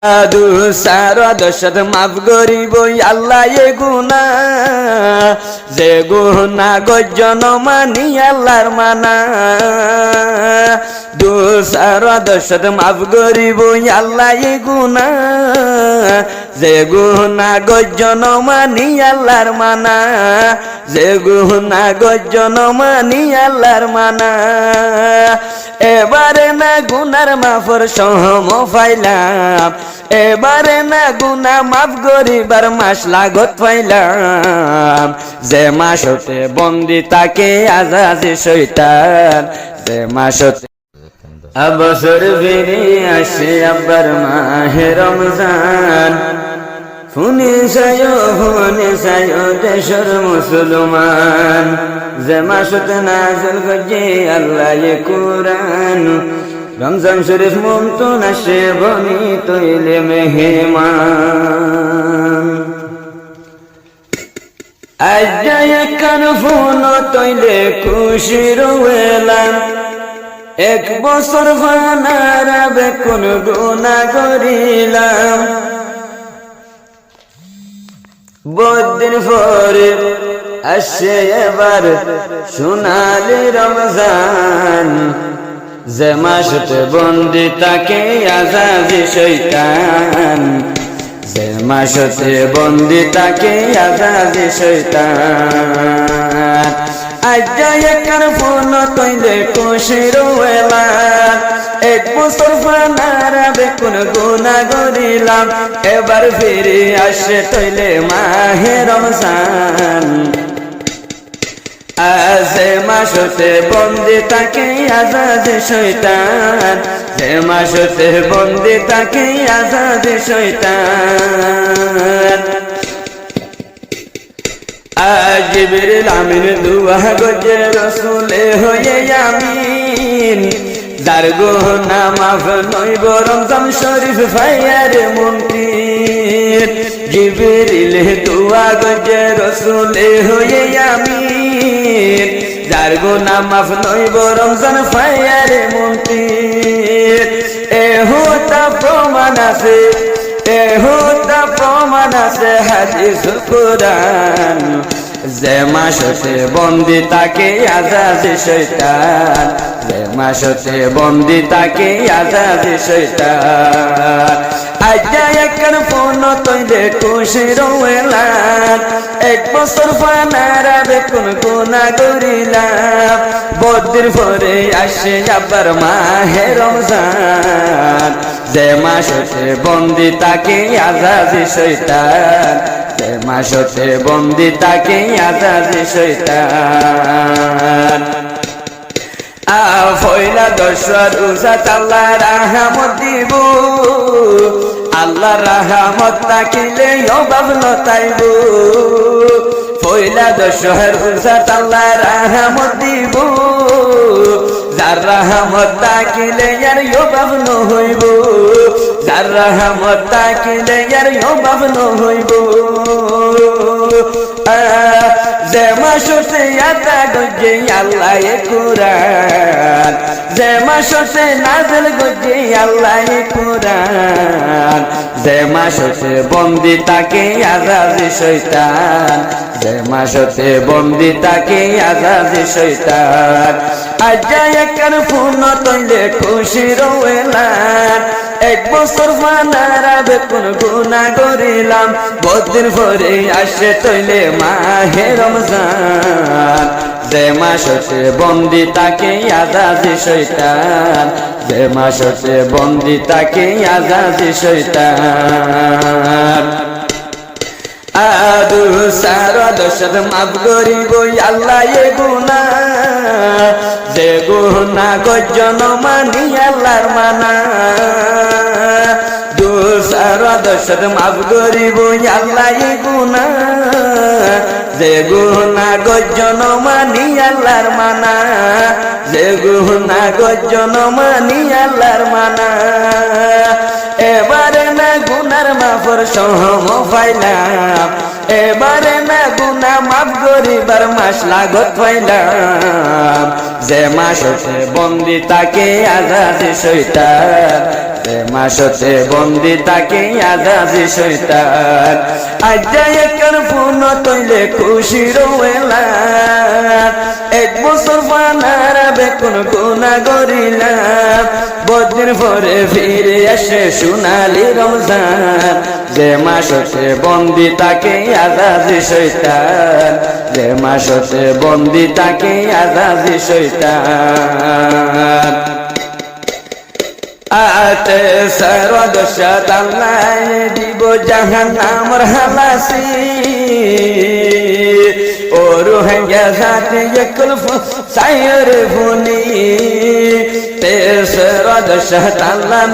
আদু সারা দশত মাফ করিব আল্লাহ এ গুনা যে গুনা গজন মানি আল্লাহর মানা দু সারা দশত মাফ করিব আল্লাহ এ গুনা যে গুনা গজন মানি আল্লাহর মানা যে গুনা গজন মানি আল্লাহর মানা এবারে না গুনার মাফর সহম পাইলাম এবারে না গুনা মাফ করিবার মাস লাগত পাইলাম যে মাসতে বন্দি তাকে আজাদে শয়তান যে মাসতে অবসর ফিরে আসে আবার মাহে রমজান ফুনে সায়ো দেশর মুসলমান যে মাসতে নাযিল গজে আল্লাহ এ কুরআন রমজান শরীফ মুমতন আসে বনি তৈলে মেহমান আজ একখান ফোন তৈলে খুশি রইলাম এক বছর ভানারা বেকুন গুনাহ করিলাম বহুদিন পরে আসে এবার সোনালি রমজান যে মাসতে বন্দি তাকে আজাদে শয়তান যে মাসতে বন্দি তাকে আজাদে শয়তান আজ একখান ফোন তৈলে খুশি রইলাম এক বছর ফানারা বেকুন গুনাহ করিলাম এবার ফিরে আসে তৈলে মাহে রমজান যে মাসতে বন্দি তাকে আজাদে শয়তান যে মাসতে বন্দি তাকে আজাদে শয়তান জিবরিল আমিন দুআ গজে রাসূলে হয়ে আমিন যার গুনাহ মাফ নইব রমজান শরীফ ফায়ার মুনকির জিবরিল দুআ গজে রাসূলে হয়ে আমিন যার গুনাহ মাফ নইব রমজান ফায়ার মুনকির এহোতা প্রমাণ আছে এহোতা প্রমাণ আছে হাদিস কুরআন যে মাসতে বন্দি তাকে আজাদে শয়তান যে মাসতে বন্দি তাকে আজাদে শয়তান আজ একখান ফোন তৈলে খুশি রইলাম এক বছর ফানারা বেকুন গুনাহ করিলাম বহুদিন পরে আসে আবার মাহে রমজান যে মাসতে বন্দি তাকে আজাদে শয়তান যে মাসতে বন্দি তাকে আজাদে শয়তান পয়লা দশর উজাত আল্লাহ রাহমত দিব আল্লাহ রাহমত তাকিলে অভাব লতাইব পয়লা দশর উজাত আল্লাহ রাহমত দিব যার রাহমত তাকিলে আর অভাব ন হইব যার রাহমত তাকিলে আর অভাব ন হইব যে মাসতে আতা গজে আল্লাহ এ কুরআন যে মাসতে নাযিল গজে আল্লাহ এ কুরআন যে মাসতে বন্দি তাকে আজাদে শয়তান যে মাসতে বন্দি তাকে আজাদে শয়তান আজ একখান ফোন তৈলে খুশি রইলাম এক বছর ফানারা বেকুন গুনাহ করিলাম বহুদিন পরে আসে তৈলে মাহে রমজান যে মাসতে বন্দি তাকে আজাদে শয়তান যে মাসতে বন্দি তাকে আজাদে শয়তান আদু সারা দশত মাফ করিব আল্লাহ এ গুনাহ যে গুনাহ গজন মানি আল্লাহর মানা দু সারা দশত মাফ করিব আল্লাহ এ গুনাহ যে গুনাহ গজন মানি আল্লাহর মানা যে গুনাহ গজন মানি আল্লাহর মানা এবারে না গুনার মাফর সহম পাইলাম এবারে না গুনাহ মাফ করিবার মাস লাগত পাইলাম যে মাসতে বন্দি তাকে আজাদি শয়তান যে মাসতে বন্দি তাকে আজাদি শয়তান আজ্জা একর ফোন তৈলে খুশি রোয়েলা এক বছর পানারা বেকুন গুনাহ করিলাম বদিন পরে ফিরে আসে সোনালি রমজান যে মাসতে বন্দি তাকে আজাদি শয়তান যে মাসতে বন্দি তাকে আজাদি শয়তান আতে সর্বদশত আল্লাহ দিব জাহান্নামের হালাসি ও রোহিঙ্গা জাতি একল সায়র ভুনি তে সর্বদশত আল্লাহ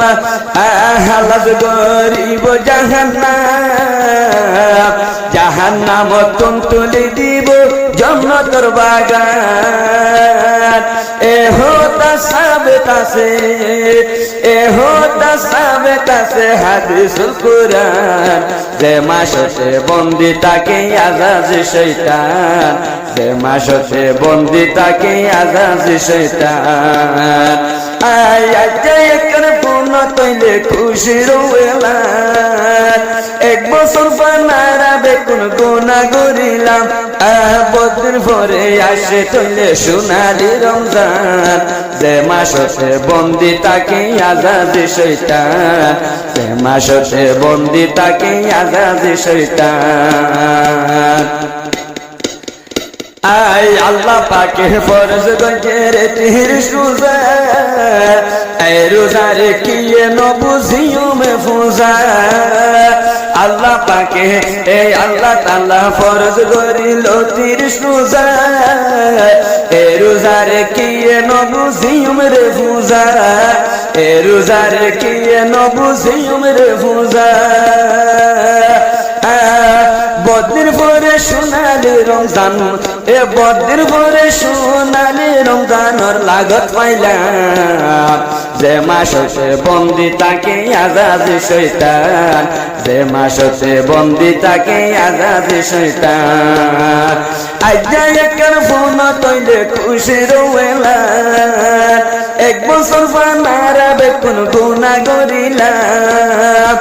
হালাস গরিব জাহান্নাম জাহান্নাম তুলি দিব জান্নাতের বাগান এ হোতা সাবেত আছে এ হোতা সাবেত আছে হাদিসুল কুরআন যে মাসতে বন্দি তাকে আজাদি শয়তান যে মাসতে বন্দি তাকে আজাদি শয়তান আয় আজ্জা একর ফোন তৈলে খুশি রোয়েলা এক বছর পানারা বেকুন গুনাহ করিলাম বদিন পরে আসে তৈলে সোনালি রমজান যে মাসতে বন্দি তাকে আজাদি শয়তান যে মাসতে বন্দি তাকে আজাদি শয়তান আয় আল্লাহ পাকে ফরজ গজের তীর সুজা এই রোজারে কিয়ে ন বুঝিও মে ফুজা আল্লাহ পাকে এই আল্লাহ তাআলা ফরজ করিল তীর সুজা এই রোজারে কিয়ে ন বুঝিও রে ফুজা এই রোজারে কিয়ে ন বুঝিও রে ফুজা বদির পরে সোনালি রমজান এ বদির পরে সোনালি রমজানের লাগত পাইলাম যে মাসতে বন্দি তাকে আজাদি শয়তান যে মাসতে বন্দি তাকে আজাদি শয়তান আজ্জা একর ফোন তৈলে খুশি রোয়েলা এক বছর পানারা বেকুন গুনাহ করিলাম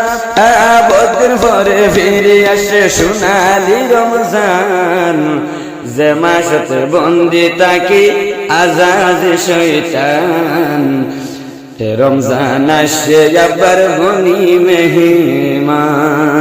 বদিন পরে ফিরে আসে সোনালি রমজান যে মাসতে বন্দি তাকে আজাদি শয়তান রমজান আসে আবার বনি মেহমান।